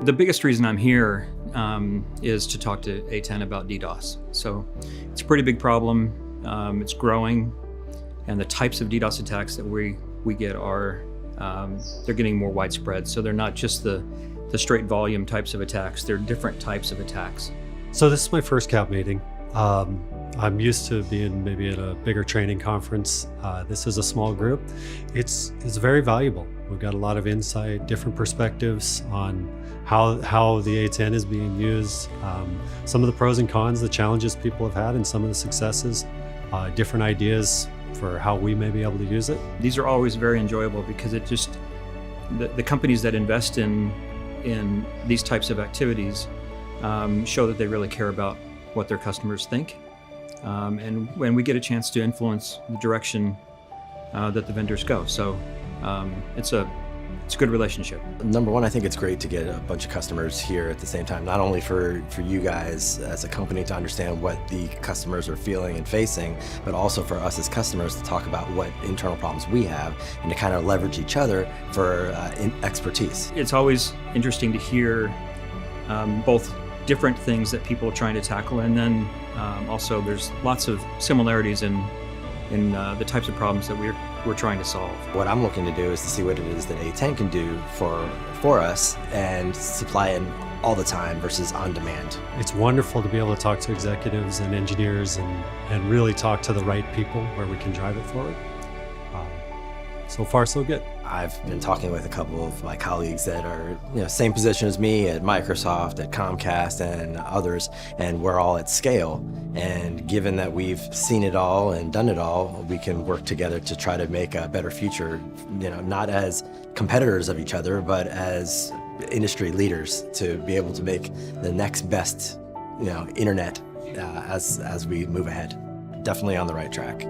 The biggest reason I'm here is to talk to A10 about DDoS. So it's a pretty big problem. It's growing, and the types of DDoS attacks that we get are they're getting more widespread. So they're not just the straight volume types of attacks. They're different types of attacks. So this is my first CAP meeting. I'm used to being maybe at a bigger training conference. This is a small group. It's very valuable. We've got a lot of insight, different perspectives on how the A10 is being used, some of the pros and cons, the challenges people have had, and some of the successes, different ideas for how we may be able to use it. These are always very enjoyable because it just, the companies that invest in these types of activities show that they really care about what their customers think. And when we get a chance to influence the direction that the vendors go. So it's a good relationship. Number one, I think it's great to get a bunch of customers here at the same time, not only for you guys as a company to understand what the customers are feeling and facing, but also for us as customers to talk about what internal problems we have and to kind of leverage each other for expertise. It's always interesting to hear both different things that people are trying to tackle, and then also there's lots of similarities in the types of problems that we're trying to solve. What I'm looking to do is to see what it is that A10 can do for us and supply it all the time versus on demand. It's wonderful to be able to talk to executives and engineers and really talk to the right people where we can drive it forward. So far, so good. I've been talking with a couple of my colleagues that are, same position as me at Microsoft, at Comcast, and others, and we're all at scale. And given that we've seen it all and done it all, we can work together to try to make a better future, not as competitors of each other, but as industry leaders to be able to make the next best, internet as we move ahead. Definitely on the right track.